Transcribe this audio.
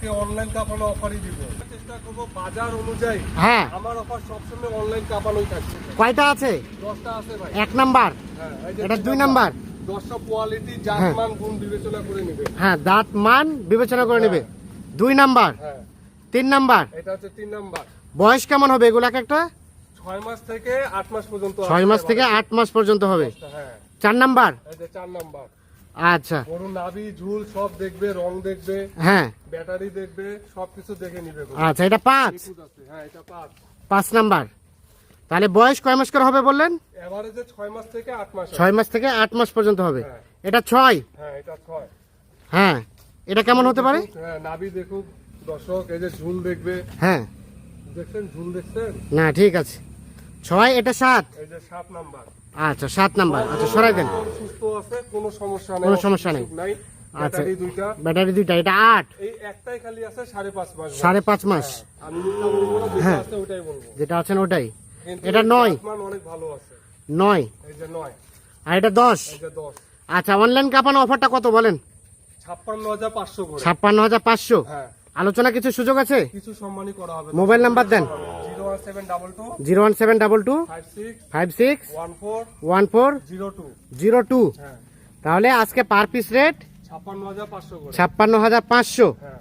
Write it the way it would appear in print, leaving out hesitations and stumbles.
আজকে অনলাইন কাঁপানো অফারই দিব। চেষ্টা করব বাজার অনুযায়ী। হ্যাঁ, আমার অফার সবসময় অনলাইন কাঁপানোই থাকছে। কয়টা আছে? 10টা আছে ভাই। 1 নাম্বার, হ্যাঁ, এই যে এটা 2 নাম্বার। 10টা কোয়ালিটি জাত হ্যাঁ। মান গুণ বিবেচনা করে নেবে। হ্যাঁ, দাঁত মান বিবেচনা করে নেবে। 2 নাম্বার, হ্যাঁ, 3 নাম্বার। এটা হচ্ছে 3 নাম্বার। বয়স কেমন হবে এগুলো এক একটা? 6 মাস থেকে 8 মাস পর্যন্ত। 6 মাস থেকে 8 মাস পর্যন্ত হবে। হ্যাঁ, 4 নাম্বার, এই যে 4 নাম্বার। আচ্ছা। গরু নাভি ঝুল সব দেখবে, রং দেখবে, হ্যাঁ, ব্যাটারি দেখবে, সবকিছু দেখে নিবে। আচ্ছা, এটা 5। হ্যাঁ, এটা 5। 5 নাম্বার। তাহলে বয়স কয় মাস করে হবে বললেন? এভারেজে 6 মাস থেকে 8 মাস। 6 মাস থেকে 8 মাস পর্যন্ত হবে। হ্যাঁ। এটা 6। হ্যাঁ, এটা 6। হ্যাঁ, এটা কেমন হতে পারে? হ্যাঁ, নাভি দেখুক দর্শক, এই যে ঝুল দেখবে। হ্যাঁ, দেখছেন ঝুল দেখছেন? না ঠিক আছে। 6, এটা 7। এই যে 7 নাম্বার। আচ্ছা, 7 নাম্বার। আচ্ছা, সরাই দেন। সুস্থ আছে, কোনো সমস্যা নেই। কোনো সমস্যা নেই। নাই। আচ্ছা, ব্যাটারি 2টা। ব্যাটারি 2টা, এটা 8। এই একটাই খালি আছে 5.5 মাস। 5.5 মাস। আমি যেটা বলবো না, যেটা হ্যাঁ। আছে ওটাই বলবো। যেটা আছেন ওটাই। কিন্তু এটা 9। মান অনেক ভালো আছে। 9, এই যে 9, আর এটা 10। এই যে 10। আচ্ছা, অনলাইন কাপানো অফারটা কত বলেন? 56,500 করে। 56,500। হ্যাঁ, আলোচনা কিছু সুযোগ আছে? কিছু সম্মানই করা হবে। মোবাইল নাম্বার দেন। 01722 01722 56 56 14 14 02। 02। হ্যাঁ, তাহলে আজকে পার পিস রেট 56,500 করে। 56,500। হ্যাঁ।